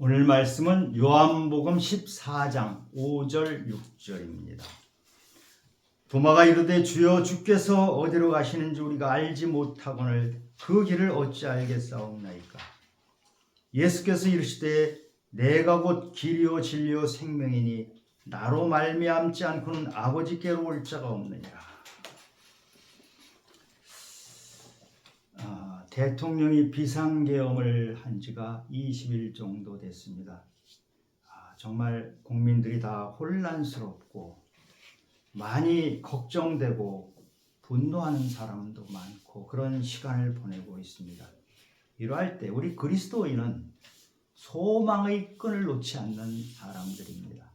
오늘 말씀은 요한복음 14장 5절 6절입니다. 도마가 이르되 주여 주께서 어디로 가시는지 우리가 알지 못하거늘 그 길을 어찌 알겠사옵나이까. 예수께서 이르시되 내가 곧 길이요 진리요 생명이니 나로 말미암지 않고는 아버지께로 올 자가 없느니라. 대통령이 비상계엄을 한 지가 20일 정도 됐습니다. 정말 국민들이 다 혼란스럽고 많이 걱정되고 분노하는 사람도 많고 그런 시간을 보내고 있습니다. 이러할 때 우리 그리스도인은 소망의 끈을 놓지 않는 사람들입니다.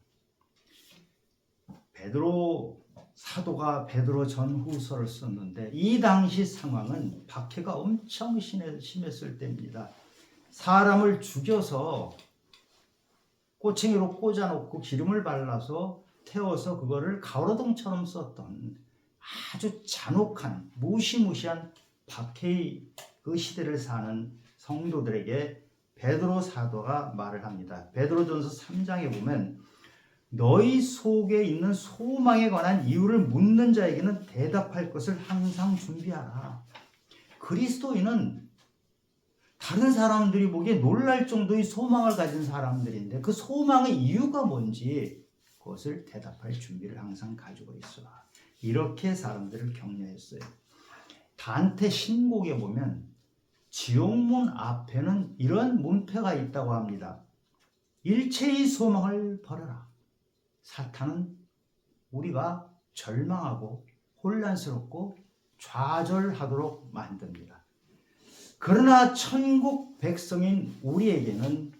베드로 사도가 베드로 전후서를 썼는데 이 당시 상황은 박해가 엄청 심했을 때입니다. 사람을 죽여서 꼬챙이로 꽂아놓고 기름을 발라서 태워서 그거를 가로등처럼 썼던 아주 잔혹한 무시무시한 박해의 그 시대를 사는 성도들에게 베드로 사도가 말을 합니다. 베드로전서 3장에 보면 너희 속에 있는 소망에 관한 이유를 묻는 자에게는 대답할 것을 항상 준비하라. 그리스도인은 다른 사람들이 보기에 놀랄 정도의 소망을 가진 사람들인데 그 소망의 이유가 뭔지 그것을 대답할 준비를 항상 가지고 있어라. 이렇게 사람들을 격려했어요. 단테 신곡에 보면 지옥문 앞에는 이런 문패가 있다고 합니다. 일체의 소망을 버려라. 사탄은 우리가 절망하고 혼란스럽고 좌절하도록 만듭니다. 그러나 천국 백성인 우리에게는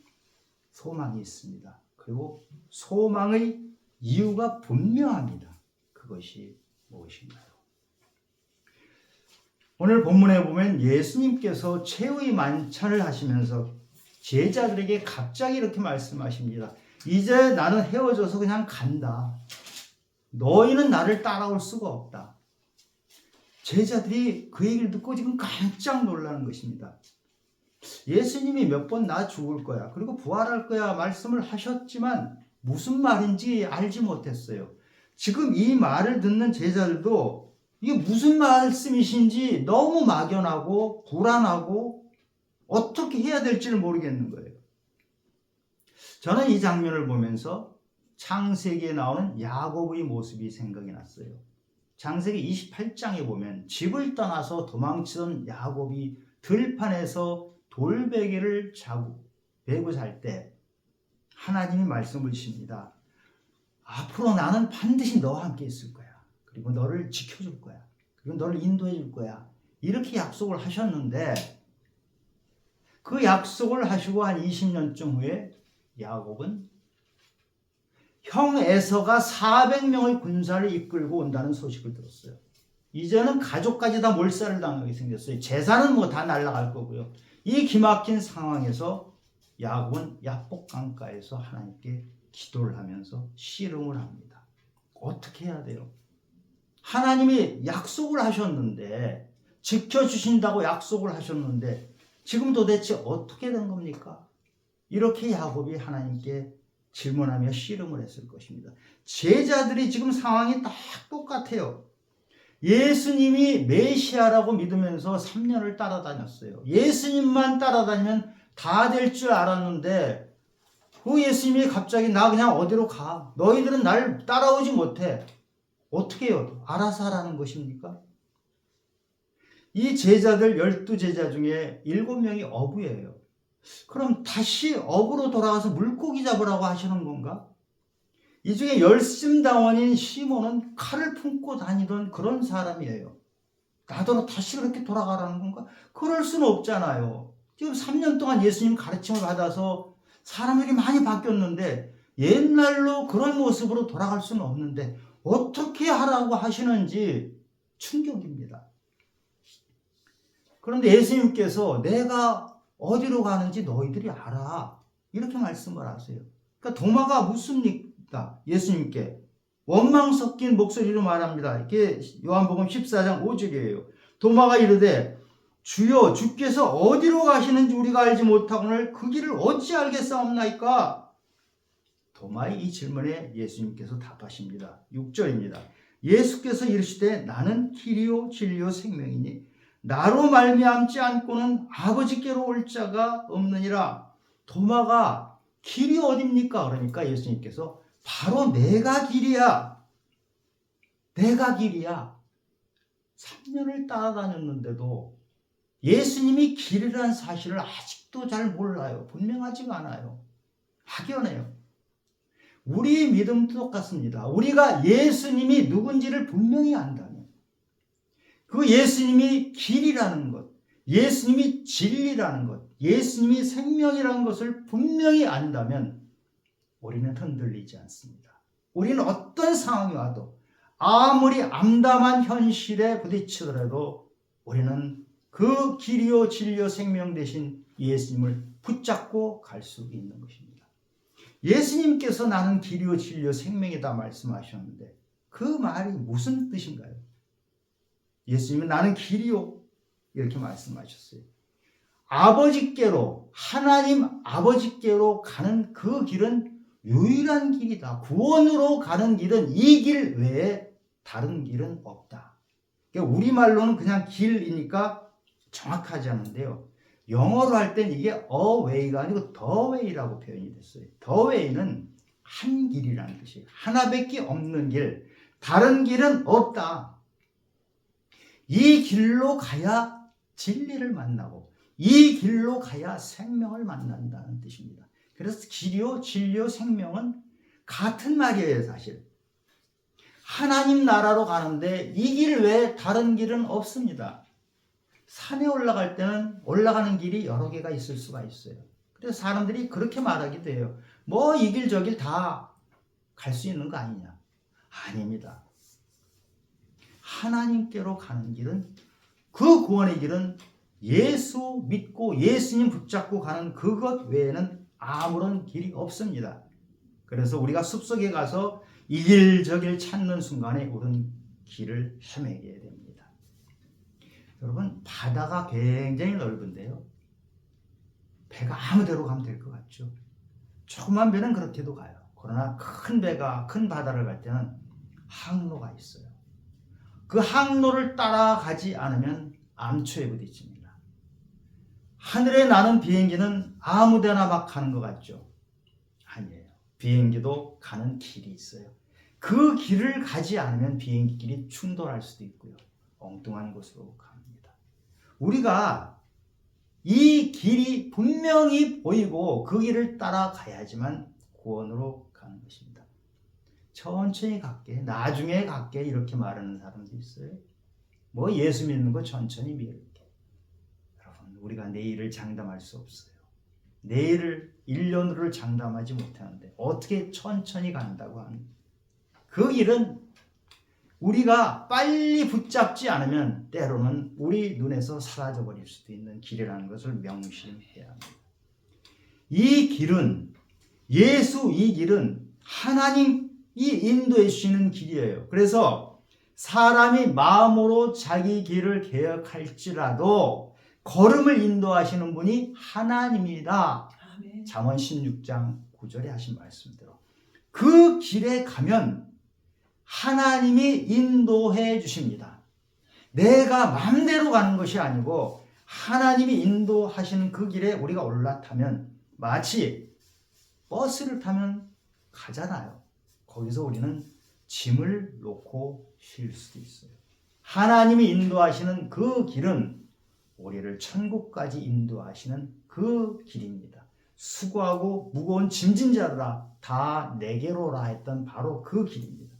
소망이 있습니다. 그리고 소망의 이유가 분명합니다. 그것이 무엇인가요? 오늘 본문에 보면 예수님께서 최후의 만찬을 하시면서 제자들에게 갑자기 이렇게 말씀하십니다. 이제 나는 헤어져서 그냥 간다. 너희는 나를 따라올 수가 없다. 제자들이 그 얘기를 듣고 지금 깜짝 놀라는 것입니다. 예수님이 몇 번 나 죽을 거야. 그리고 부활할 거야. 말씀을 하셨지만 무슨 말인지 알지 못했어요. 지금 이 말을 듣는 제자들도 이게 무슨 말씀이신지 너무 막연하고 불안하고 어떻게 해야 될지를 모르겠는 거예요. 저는 이 장면을 보면서 창세기에 나오는 야곱의 모습이 생각이 났어요. 창세기 28장에 보면 집을 떠나서 도망치던 야곱이 들판에서 돌베개를 베고 잘 때 하나님이 말씀을 주십니다. 앞으로 나는 반드시 너와 함께 있을 거야. 그리고 너를 지켜줄 거야. 그리고 너를 인도해 줄 거야. 이렇게 약속을 하셨는데 그 약속을 하시고 한 20년쯤 후에 야곱은 형 에서가 400명의 군사를 이끌고 온다는 소식을 들었어요. 이제는 가족까지 다 몰살을 당하게 생겼어요. 재산은 뭐 다 날아갈 거고요. 이 기막힌 상황에서 야곱은 야복 강가에서 하나님께 기도를 하면서 씨름을 합니다. 어떻게 해야 돼요? 하나님이 약속을 하셨는데 지켜주신다고 약속을 하셨는데 지금 도대체 어떻게 된 겁니까? 이렇게 야곱이 하나님께 질문하며 씨름을 했을 것입니다. 제자들이 지금 상황이 딱 똑같아요. 예수님이 메시아라고 믿으면서 3년을 따라다녔어요. 예수님만 따라다니면 다 될 줄 알았는데 그 예수님이 갑자기 나 그냥 어디로 가. 너희들은 날 따라오지 못해. 어떻게 해요? 알아서 하라는 것입니까? 이 제자들 12제자 중에 7명이 어부예요. 그럼 다시 어부로 돌아가서 물고기 잡으라고 하시는 건가? 이 중에 열심당원인 시몬은 칼을 품고 다니던 그런 사람이에요. 나더러 다시 그렇게 돌아가라는 건가? 그럴 수는 없잖아요. 지금 3년 동안 예수님 가르침을 받아서 사람들이 많이 바뀌었는데 옛날로 그런 모습으로 돌아갈 수는 없는데 어떻게 하라고 하시는지 충격입니다. 그런데 예수님께서 내가 어디로 가는지 너희들이 알아. 이렇게 말씀을 하세요. 그러니까 도마가 묻습니다. 예수님께. 원망 섞인 목소리로 말합니다. 이게 요한복음 14장 5절이에요. 도마가 이르되 주여 주께서 어디로 가시는지 우리가 알지 못하거늘 그 길을 어찌 알겠사옵나이까? 도마의 이 질문에 예수님께서 답하십니다. 6절입니다. 예수께서 이르시되 나는 길이요 진리요 생명이니 나로 말미암지 않고는 아버지께로 올 자가 없느니라. 도마가 길이 어딥니까? 그러니까 예수님께서 바로 내가 길이야. 내가 길이야. 3년을 따라다녔는데도 예수님이 길이라는 사실을 아직도 잘 몰라요. 분명하지가 않아요. 막연해요. 우리 믿음도 똑같습니다. 우리가 예수님이 누군지를 분명히 안다면, 그 예수님이 길이라는 것, 예수님이 진리라는 것, 예수님이 생명이라는 것을 분명히 안다면 우리는 흔들리지 않습니다. 우리는 어떤 상황이 와도 아무리 암담한 현실에 부딪히더라도 우리는 그 길이요 진리요 생명 되신 예수님을 붙잡고 갈 수 있는 것입니다. 예수님께서 나는 길이요 진리요 생명이다 말씀하셨는데 그 말이 무슨 뜻인가요? 예수님은 나는 길이요 이렇게 말씀하셨어요. 아버지께로, 하나님 아버지께로 가는 그 길은 유일한 길이다. 구원으로 가는 길은 이 길 외에 다른 길은 없다. 우리말로는 그냥 길이니까 정확하지 않은데요. 영어로 할 땐 이게 a way가 아니고 the way라고 표현이 됐어요. the way는 한 길이라는 뜻이에요. 하나밖에 없는 길, 다른 길은 없다. 이 길로 가야 진리를 만나고 이 길로 가야 생명을 만난다는 뜻입니다. 그래서 길이요 진리요 생명은 같은 말이에요. 사실 하나님 나라로 가는데 이 길 외에 다른 길은 없습니다. 산에 올라갈 때는 올라가는 길이 여러 개가 있을 수가 있어요. 그래서 사람들이 그렇게 말하기도 해요. 뭐 이 길 저 길 다 갈 수 있는 거 아니냐? 아닙니다. 하나님께로 가는 길은, 그 구원의 길은 예수 믿고 예수님 붙잡고 가는 그것 외에는 아무런 길이 없습니다. 그래서 우리가 숲속에 가서 이 길 저 길 찾는 순간에 우리는 길을 헤매게 됩니다. 여러분, 바다가 굉장히 넓은데요. 배가 아무 데로 가면 될 것 같죠. 조그만 배는 그렇게도 가요. 그러나 큰 배가, 큰 바다를 갈 때는 항로가 있어요. 그 항로를 따라가지 않으면 암초에 부딪힙니다. 하늘에 나는 비행기는 아무 데나 막 가는 것 같죠. 아니에요. 비행기도 가는 길이 있어요. 그 길을 가지 않으면 비행기 길이 충돌할 수도 있고요. 엉뚱한 곳으로 갑니다. 우리가 이 길이 분명히 보이고 그 길을 따라가야지만 구원으로 가는 것입니다. 천천히 갈게, 나중에 갈게 이렇게 말하는 사람도 있어요. 뭐 예수 믿는 거 천천히 믿을게. 여러분, 우리가 내일을 장담할 수 없어요. 내일을 1년으로 장담하지 못하는데 어떻게 천천히 간다고 합니까? 그 길은 우리가 빨리 붙잡지 않으면 때로는 우리 눈에서 사라져버릴 수도 있는 길이라는 것을 명심해야 합니다. 이 길은, 이 길은 하나님이 인도해 주시는 길이에요. 그래서 사람이 마음으로 자기 길을 개혁할지라도 걸음을 인도하시는 분이 하나님이다. 잠언 16장 9절에 하신 말씀대로 그 길에 가면 하나님이 인도해 주십니다. 내가 마음대로 가는 것이 아니고 하나님이 인도하시는 그 길에 우리가 올라타면 마치 버스를 타면 가잖아요. 거기서 우리는 짐을 놓고 쉴 수도 있어요. 하나님이 인도하시는 그 길은 우리를 천국까지 인도하시는 그 길입니다. 수고하고 무거운 짐진 자들아 다 내게로 오라 했던 바로 그 길입니다.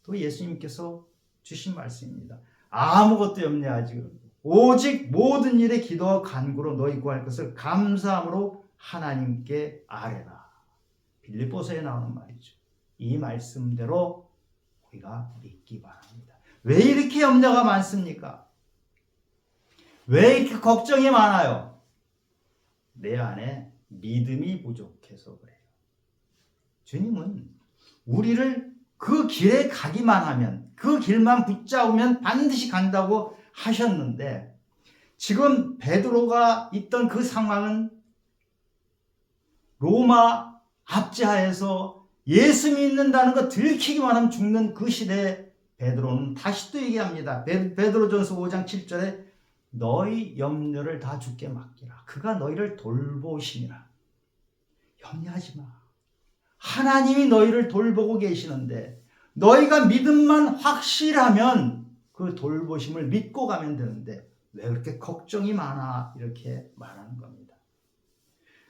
또 예수님께서 주신 말씀입니다. 아무것도 염려하지 말고 오직 모든 일에 기도와 간구로 너희 구할 것을 감사함으로 하나님께 아뢰라. 빌립보서에 나오는 말이죠. 이 말씀대로 우리가 믿기 바랍니다. 왜 이렇게 염려가 많습니까? 왜 이렇게 걱정이 많아요? 내 안에 믿음이 부족해서 그래요. 주님은 우리를 그 길에 가기만 하면, 그 길만 붙잡으면 반드시 간다고 하셨는데 지금 베드로가 있던 그 상황은 로마 압제하에서 예수 믿는다는 거 들키기만 하면 죽는 그 시대에 베드로는 다시 또 얘기합니다. 베드로전서 5장 7절에 너희 염려를 다 주께 맡기라. 그가 너희를 돌보심이라. 염려하지 마. 하나님이 너희를 돌보고 계시는데 너희가 믿음만 확실하면 그 돌보심을 믿고 가면 되는데 왜 그렇게 걱정이 많아? 이렇게 말하는 겁니다.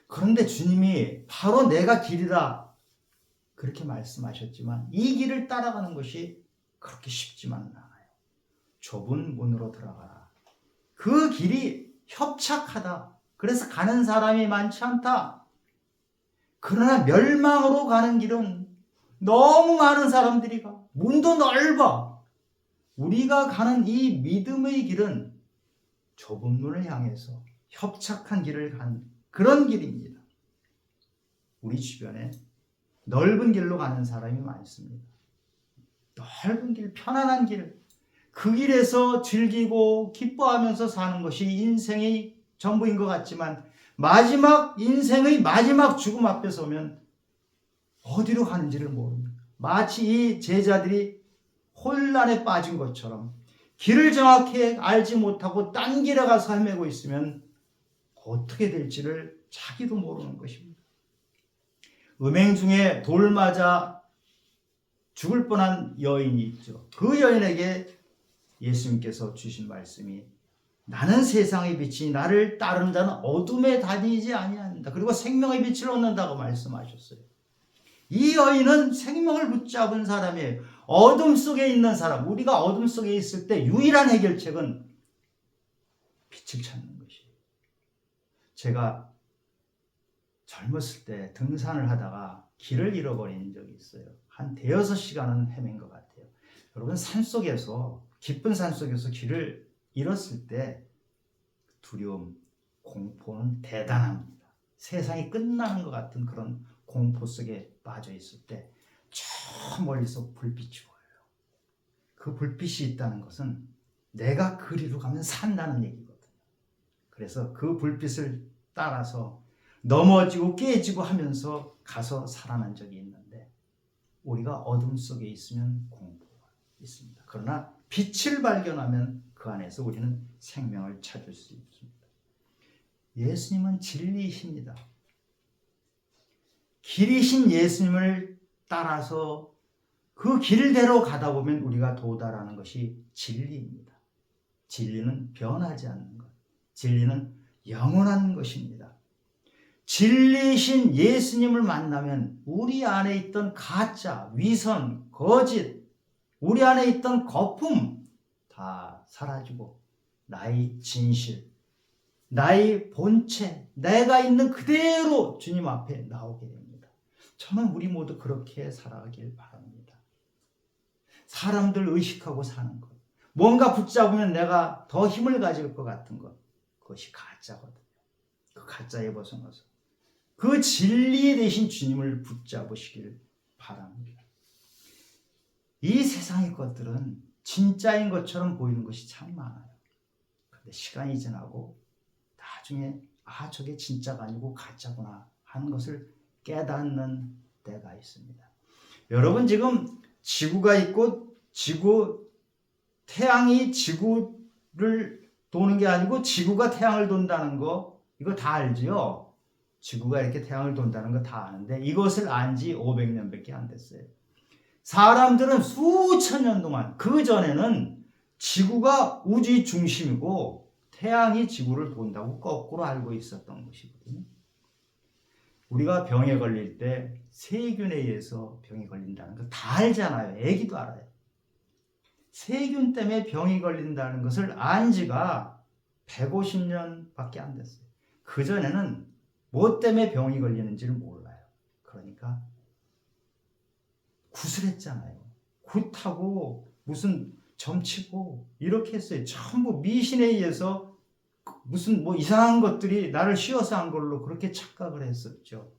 그런데 주님이 바로 내가 길이라 그렇게 말씀하셨지만 이 길을 따라가는 것이 그렇게 쉽지만은 않아요. 좁은 문으로 들어가라. 그 길이 협착하다. 그래서 가는 사람이 많지 않다. 그러나 멸망으로 가는 길은 너무 많은 사람들이 가. 문도 넓어. 우리가 가는 이 믿음의 길은 좁은 문을 향해서 협착한 길을 간 그런 길입니다. 우리 주변에 넓은 길로 가는 사람이 많습니다. 넓은 길, 편안한 길, 그 길에서 즐기고 기뻐하면서 사는 것이 인생의 전부인 것 같지만 인생의 마지막 죽음 앞에 서면 어디로 가는지를 모릅니다. 마치 이 제자들이 혼란에 빠진 것처럼 길을 정확히 알지 못하고 딴 길에 가서 헤매고 있으면 어떻게 될지를 자기도 모르는 것입니다. 음행 중에 돌 맞아 죽을 뻔한 여인이 있죠. 그 여인에게 예수님께서 주신 말씀이 나는 세상의 빛이 나를 따르는 자는 어둠에 다니지 아니한다. 그리고 생명의 빛을 얻는다고 말씀하셨어요. 이 여인은 생명을 붙잡은 사람이에요. 어둠 속에 있는 사람, 우리가 어둠 속에 있을 때 유일한 해결책은 빛을 찾는 것이에요. 제가 젊었을 때 등산을 하다가 길을 잃어버린 적이 있어요. 한 대여섯 시간은 헤맨 것 같아요. 여러분 산속에서 깊은 산속에서 길을 잃었을 때 두려움, 공포는 대단합니다. 세상이 끝나는 것 같은 그런 공포 속에 빠져 있을 때 저 멀리서 불빛이 보여요. 그 불빛이 있다는 것은 내가 그리로 가면 산다는 얘기거든요. 그래서 그 불빛을 따라서 넘어지고 깨지고 하면서 가서 살아난 적이 있는데 우리가 어둠 속에 있으면 공포가 있습니다. 그러나 빛을 발견하면 그 안에서 우리는 생명을 찾을 수 있습니다. 예수님은 진리이십니다. 길이신 예수님을 따라서 그 길대로 가다 보면 우리가 도달하는 것이 진리입니다. 진리는 변하지 않는 것. 진리는 영원한 것입니다. 진리이신 예수님을 만나면 우리 안에 있던 가짜, 위선, 거짓, 우리 안에 있던 거품 다 사라지고 나의 진실, 나의 본체, 내가 있는 그대로 주님 앞에 나오게 됩니다. 저는 우리 모두 그렇게 살아가길 바랍니다. 사람들 의식하고 사는 것, 뭔가 붙잡으면 내가 더 힘을 가질 것 같은 것, 그것이 가짜거든요. 그 가짜에 벗어나서 그 진리 대신 주님을 붙잡으시길 바랍니다. 이 세상의 것들은 진짜인 것처럼 보이는 것이 참 많아요. 그런데 시간이 지나고 나중에 저게 진짜가 아니고 가짜구나 하는 것을 깨닫는 때가 있습니다. 여러분 지금 지구가 있고 태양이 지구를 도는 게 아니고 지구가 태양을 돈다는 거 이거 다 알지요? 지구가 이렇게 태양을 돈다는 거 다 아는데 이것을 안 지 500년밖에 안 됐어요. 사람들은 수천 년 동안 그 전에는 지구가 우주의 중심이고 태양이 지구를 돈다고 거꾸로 알고 있었던 것이거든요. 우리가 병에 걸릴 때 세균에 의해서 병이 걸린다는 거 다 알잖아요. 애기도 알아요. 세균 때문에 병이 걸린다는 것을 안 지가 150년밖에 안 됐어요. 그전에는 뭐 때문에 병이 걸리는지를 몰라요. 그러니까 구슬했잖아요. 굿하고 무슨 점치고 이렇게 했어요. 전부 미신에 의해서 무슨 이상한 것들이 나를 씌워서 한 걸로 그렇게 착각을 했었죠.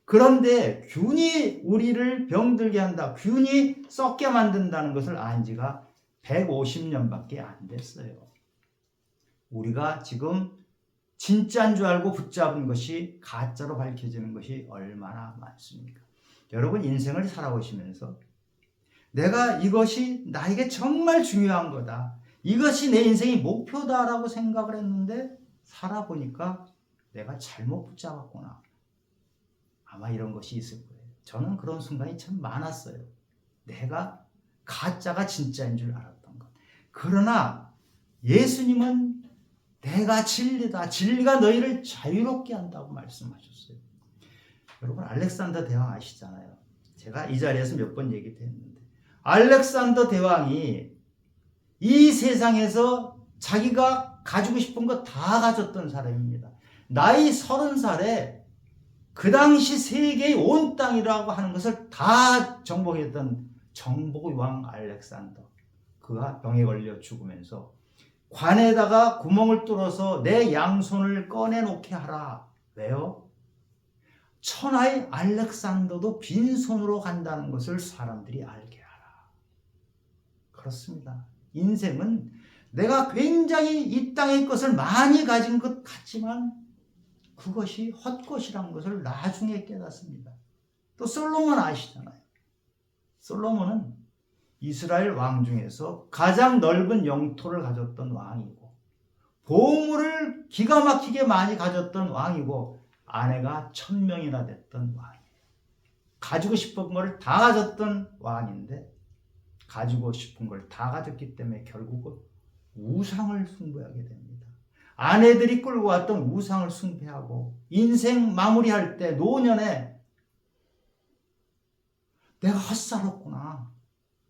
그런데 균이 우리를 병들게 한다. 균이 썩게 만든다는 것을 안 지가 150년밖에 안 됐어요. 우리가 지금 진짜인 줄 알고 붙잡은 것이 가짜로 밝혀지는 것이 얼마나 많습니까? 여러분 인생을 살아오시면서 내가 이것이 나에게 정말 중요한 거다. 이것이 내 인생의 목표다라고 생각을 했는데 살아보니까 내가 잘못 붙잡았구나. 아마 이런 것이 있을 거예요. 저는 그런 순간이 참 많았어요. 내가 가짜가 진짜인 줄 알았던 것. 그러나 예수님은 내가 진리다. 진리가 너희를 자유롭게 한다고 말씀하셨어요. 여러분 알렉산더 대왕 아시잖아요. 제가 이 자리에서 몇 번 얘기도 했는데 알렉산더 대왕이 이 세상에서 자기가 가지고 싶은 거 다 가졌던 사람입니다. 나이 30살에 그 당시 세계의 온 땅이라고 하는 것을 다 정복했던 정복의 왕 알렉산더. 그가 병에 걸려 죽으면서 관에다가 구멍을 뚫어서 내 양손을 꺼내놓게 하라. 왜요? 천하의 알렉산더도 빈손으로 간다는 것을 사람들이 알게 하라. 그렇습니다. 인생은 내가 굉장히 이 땅의 것을 많이 가진 것 같지만 그것이 헛것이란 것을 나중에 깨닫습니다. 또 솔로몬 아시잖아요. 솔로몬은 이스라엘 왕 중에서 가장 넓은 영토를 가졌던 왕이고 보물을 기가 막히게 많이 가졌던 왕이고 아내가 1000명이나 됐던 왕이에요. 가지고 싶은 걸 다 가졌던 왕인데 가지고 싶은 걸 다 가졌기 때문에 결국은 우상을 숭배하게 됩니다. 아내들이 끌고 왔던 우상을 숭배하고 인생 마무리할 때 노년에 내가 헛살았구나.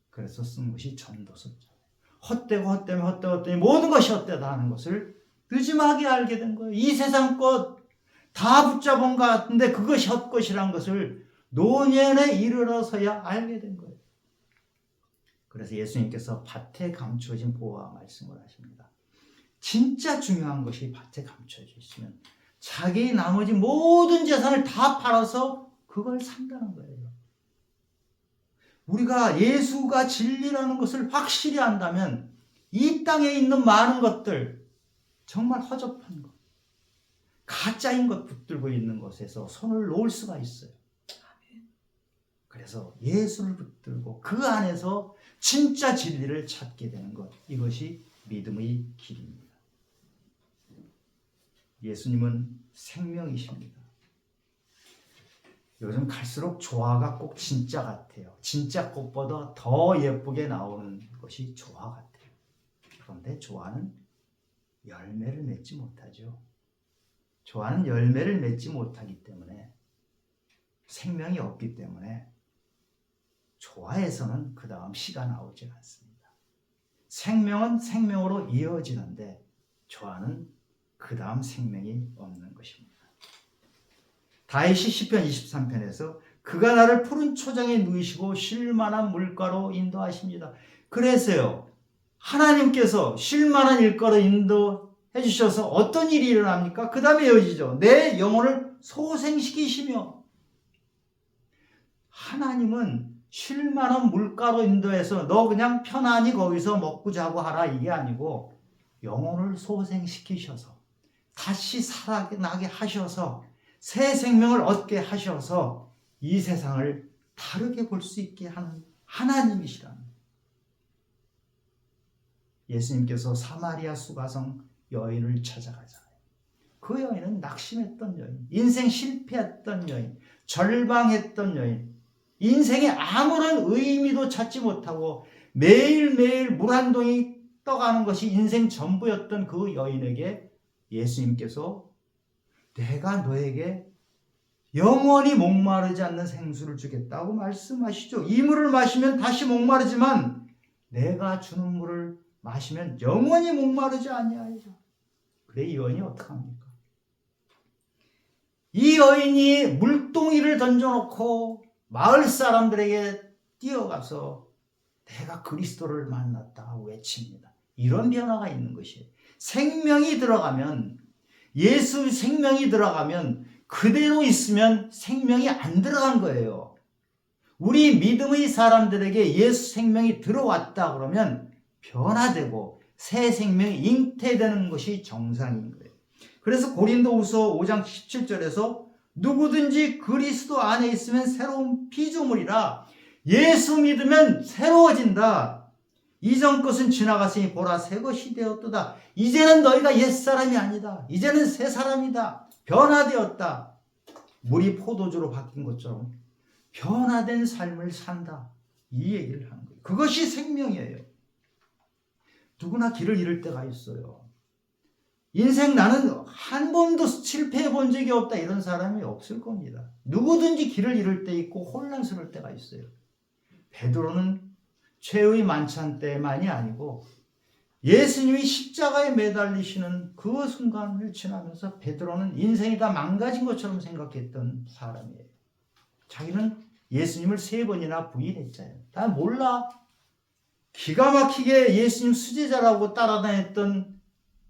그래서 쓴 것이 전도서잖아요. 헛되고 헛되면 헛되고 헛되니 모든 것이 헛되다 하는 것을 늦음하게 알게 된 거예요. 이 세상 것 다 붙잡은 것 같은데 그것이 헛것이란 것을 노년에 이르러서야 알게 된 거예요. 그래서 예수님께서 밭에 감추어진 보화 말씀을 하십니다. 진짜 중요한 것이 밭에 감춰져 있으면 자기 나머지 모든 재산을 다 팔아서 그걸 산다는 거예요. 우리가 예수가 진리라는 것을 확실히 안다면 이 땅에 있는 많은 것들 정말 허접한 것, 가짜인 것 붙들고 있는 것에서 손을 놓을 수가 있어요. 그래서 예수를 붙들고 그 안에서 진짜 진리를 찾게 되는 것, 이것이 믿음의 길입니다. 예수님은 생명이십니다. 요즘 갈수록 조화가 꼭 진짜 같아요. 진짜 꽃보다 더 예쁘게 나오는 것이 조화 같아요. 그런데 조화는 열매를 맺지 못하죠. 조화는 열매를 맺지 못하기 때문에 생명이 없기 때문에 조화에서는 그 다음 씨가 나오지 않습니다. 생명은 생명으로 이어지는데 조화는 그 다음 생명이 없는 것입니다. 다윗이 시편 23편에서 그가 나를 푸른 초장에 누이시고 쉴만한 물가로 인도하십니다. 그래서요, 하나님께서 쉴만한 일가로 인도해 주셔서 어떤 일이 일어납니까? 그 다음에 이어지죠. 내 영혼을 소생시키시며. 하나님은 쉴만한 물가로 인도해서 너 그냥 편안히 거기서 먹고 자고 하라 이게 아니고 영혼을 소생시키셔서 다시 살아나게 하셔서 새 생명을 얻게 하셔서 이 세상을 다르게 볼 수 있게 하는 하나님이시라는 거예요. 예수님께서 사마리아 수가성 여인을 찾아가잖아요. 그 여인은 낙심했던 여인, 인생 실패했던 여인, 절방했던 여인, 인생에 아무런 의미도 찾지 못하고 매일매일 물 한 동이 떠가는 것이 인생 전부였던 그 여인에게 예수님께서 내가 너에게 영원히 목마르지 않는 생수를 주겠다고 말씀하시죠. 이 물을 마시면 다시 목마르지만 내가 주는 물을 마시면 영원히 목마르지 아니하리라. 그래 이 여인이 어떡합니까? 이 여인이 물동이를 던져놓고 마을 사람들에게 뛰어가서 내가 그리스도를 만났다 외칩니다. 이런 변화가 있는 것이에요. 생명이 들어가면, 예수 생명이 들어가면 그대로 있으면 생명이 안 들어간 거예요. 우리 믿음의 사람들에게 예수 생명이 들어왔다 그러면 변화되고 새 생명이 잉태되는 것이 정상인 거예요. 그래서 고린도후서 5장 17절에서 누구든지 그리스도 안에 있으면 새로운 피조물이라 예수 믿으면 새로워진다. 이전 것은 지나갔으니 보라 새 것이 되었도다. 이제는 너희가 옛사람이 아니다. 이제는 새 사람이다. 변화되었다. 물이 포도주로 바뀐 것처럼 변화된 삶을 산다. 이 얘기를 하는 거예요. 그것이 생명이에요. 누구나 길을 잃을 때가 있어요. 인생 나는 한 번도 실패해 본 적이 없다 이런 사람이 없을 겁니다. 누구든지 길을 잃을 때 있고 혼란스러울 때가 있어요. 베드로는 최후의 만찬 때만이 아니고 예수님이 십자가에 매달리시는 그 순간을 지나면서 베드로는 인생이 다 망가진 것처럼 생각했던 사람이에요. 자기는 예수님을 3번이나 부인했잖아요. 난 몰라. 기가 막히게 예수님 수제자라고 따라다녔던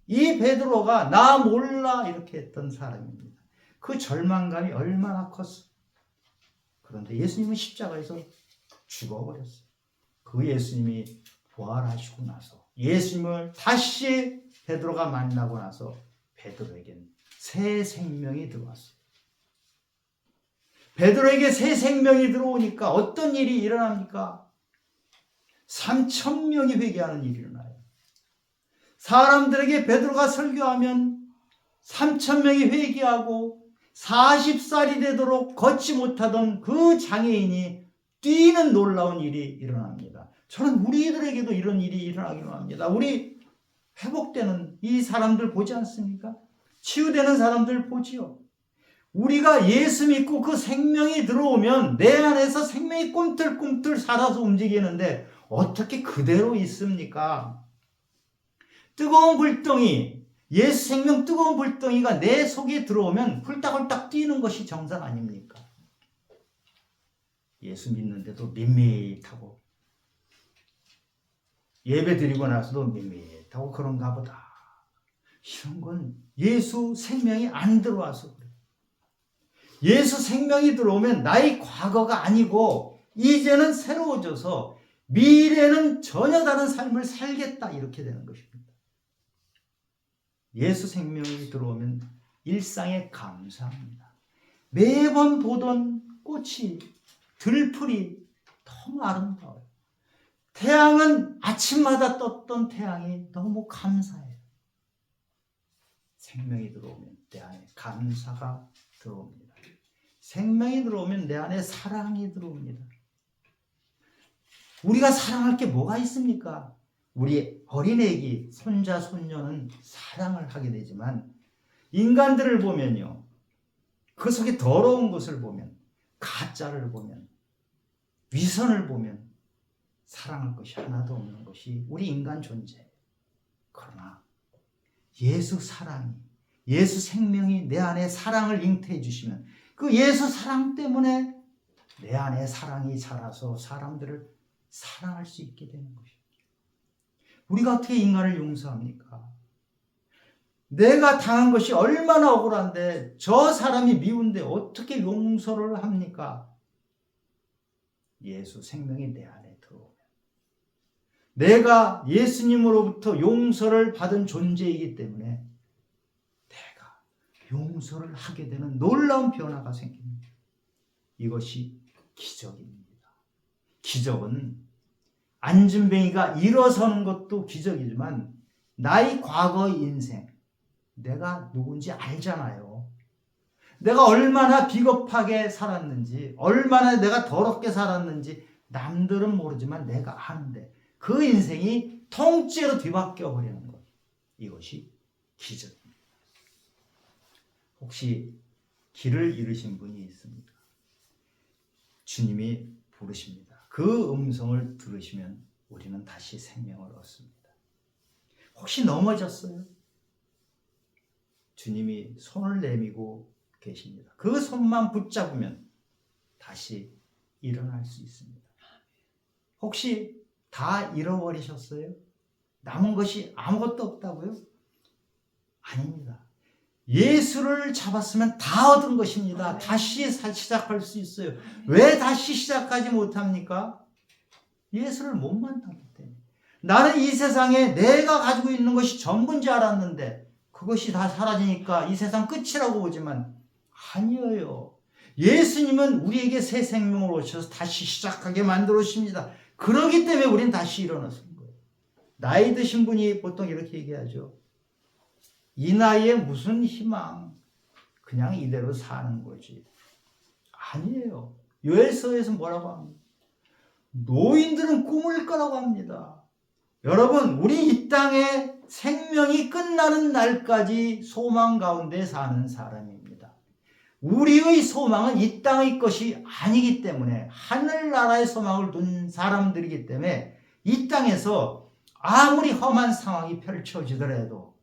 이 베드로가 나 몰라 이렇게 했던 사람입니다. 그 절망감이 얼마나 컸어. 그런데 예수님은 십자가에서 죽어버렸어요. 그 예수님이 부활하시고 나서 예수님을 다시 베드로가 만나고 나서 베드로에겐 새 생명이 들어왔어요. 베드로에게 새 생명이 들어오니까 어떤 일이 일어납니까? 3,000명이 회개하는 일이 일어나요. 사람들에게 베드로가 설교하면 3,000명이 회개하고 40살이 되도록 걷지 못하던 그 장애인이 뛰는 놀라운 일이 일어납니다. 저는 우리들에게도 이런 일이 일어나기로 합니다. 우리 회복되는 이 사람들 보지 않습니까? 치유되는 사람들 보지요. 우리가 예수 믿고 그 생명이 들어오면 내 안에서 생명이 꿈틀꿈틀 살아서 움직이는데 어떻게 그대로 있습니까? 뜨거운 불덩이, 예수 생명 뜨거운 불덩이가 내 속에 들어오면 훌딱훌딱 뛰는 것이 정상 아닙니까? 예수 믿는데도 밋밋하고 예배 드리고 나서도 밋밋하고 그런가 보다. 이런 건 예수 생명이 안 들어와서 그래요. 예수 생명이 들어오면 나의 과거가 아니고 이제는 새로워져서 미래는 전혀 다른 삶을 살겠다 이렇게 되는 것입니다. 예수 생명이 들어오면 일상에 감사합니다. 매번 보던 꽃이 들풀이 너무 아름다워요. 태양은 아침마다 떴던 태양이 너무 감사해요. 생명이 들어오면 내 안에 감사가 들어옵니다. 생명이 들어오면 내 안에 사랑이 들어옵니다. 우리가 사랑할 게 뭐가 있습니까? 우리 어린애기, 손자, 손녀는 사랑을 하게 되지만 인간들을 보면요. 그 속에 더러운 것을 보면, 가짜를 보면, 위선을 보면 사랑할 것이 하나도 없는 것이 우리 인간 존재예요. 그러나 예수 사랑이, 예수 생명이 내 안에 사랑을 잉태해 주시면 그 예수 사랑 때문에 내 안에 사랑이 자라서 사람들을 사랑할 수 있게 되는 것입니다. 우리가 어떻게 인간을 용서합니까? 내가 당한 것이 얼마나 억울한데 저 사람이 미운데 어떻게 용서를 합니까? 예수 생명이 내 안에 들어오면 내가 예수님으로부터 용서를 받은 존재이기 때문에 내가 용서를 하게 되는 놀라운 변화가 생깁니다. 이것이 기적입니다. 기적은 안진뱅이가 일어서는 것도 기적이지만 나의 과거 인생, 내가 누군지 알잖아요. 내가 얼마나 비겁하게 살았는지, 얼마나 내가 더럽게 살았는지 남들은 모르지만 내가 아는데 그 인생이 통째로 뒤바뀌어 버리는 것. 이것이 기적입니다. 혹시 길을 잃으신 분이 있습니까? 주님이 부르십니다. 그 음성을 들으시면 우리는 다시 생명을 얻습니다. 혹시 넘어졌어요? 주님이 손을 내밀고 계십니다. 그 손만 붙잡으면 다시 일어날 수 있습니다. 혹시 다 잃어버리셨어요? 남은 것이 아무것도 없다고요? 아닙니다. 예수를 잡았으면 다 얻은 것입니다. 다시 시작할 수 있어요. 왜 다시 시작하지 못합니까? 예수를 못 만났기 때문에. 나는 이 세상에 내가 가지고 있는 것이 전부인 줄 알았는데 그것이 다 사라지니까 이 세상 끝이라고 보지만 아니에요. 예수님은 우리에게 새 생명을 오셔서 다시 시작하게 만들어 주십니다. 그러기 때문에 우리는 다시 일어나는 거예요. 나이 드신 분이 보통 이렇게 얘기하죠. 이 나이에 무슨 희망, 그냥 이대로 사는 거지. 아니에요. 요엘서에서 뭐라고 합니까? 노인들은 꿈을 거라고 합니다. 여러분, 우리 이 땅에 생명이 끝나는 날까지 소망 가운데 사는 사람입니다. 우리의 소망은 이 땅의 것이 아니기 때문에 하늘나라의 소망을 둔 사람들이기 때문에 이 땅에서 아무리 험한 상황이 펼쳐지더라도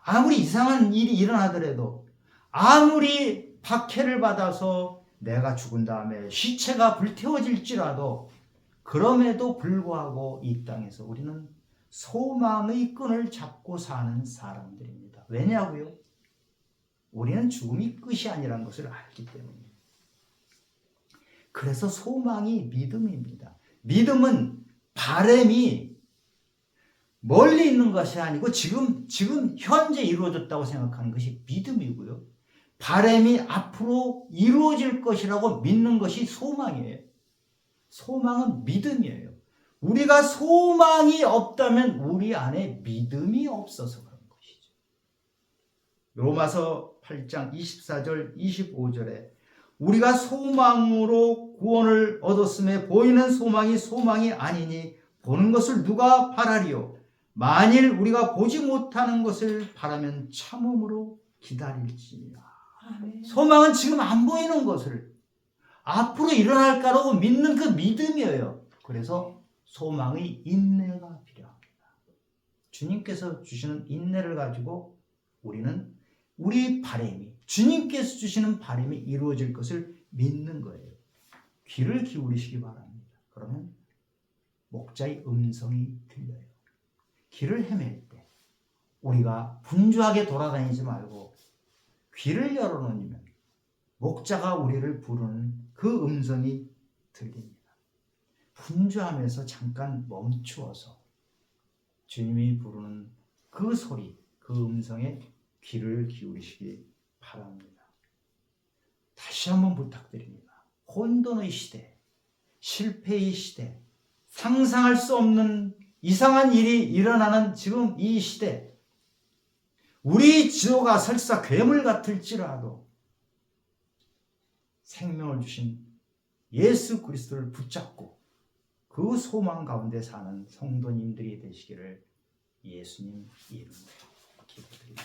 아무리 이상한 일이 일어나더라도 아무리 박해를 받아서 내가 죽은 다음에 시체가 불태워질지라도 그럼에도 불구하고 이 땅에서 우리는 소망의 끈을 잡고 사는 사람들입니다. 왜냐고요? 우리는 죽음이 끝이 아니라는 것을 알기 때문입니다. 그래서 소망이 믿음입니다. 믿음은 바람이 멀리 있는 것이 아니고 지금 현재 이루어졌다고 생각하는 것이 믿음이고요. 바람이 앞으로 이루어질 것이라고 믿는 것이 소망이에요. 소망은 믿음이에요. 우리가 소망이 없다면 우리 안에 믿음이 없어서 그런 것이죠. 로마서 8장 24절 25절에 우리가 소망으로 구원을 얻었음에 보이는 소망이 소망이 아니니 보는 것을 누가 바라리요? 만일 우리가 보지 못하는 것을 바라면 참음으로 기다릴지니라. 소망은 지금 안 보이는 것을 앞으로 일어날 거라고 믿는 그 믿음이에요. 그래서 소망의 인내가 필요합니다. 주님께서 주시는 인내를 가지고 우리는 우리 바람이 주님께서 주시는 바람이 이루어질 것을 믿는 거예요. 귀를 기울이시기 바랍니다. 그러면 목자의 음성이 들려요. 길을 헤맬 때 우리가 분주하게 돌아다니지 말고 귀를 열어놓으면 목자가 우리를 부르는 그 음성이 들립니다. 분주하면서 잠깐 멈추어서 주님이 부르는 그 소리, 그 음성에 귀를 기울이시기 바랍니다. 다시 한번 부탁드립니다. 혼돈의 시대, 실패의 시대, 상상할 수 없는 이상한 일이 일어나는 지금 이 시대, 우리 지도가 설사 괴물 같을지라도 생명을 주신 예수 그리스도를 붙잡고 그 소망 가운데 사는 성도님들이 되시기를 예수님 이름으로 기도드립니다.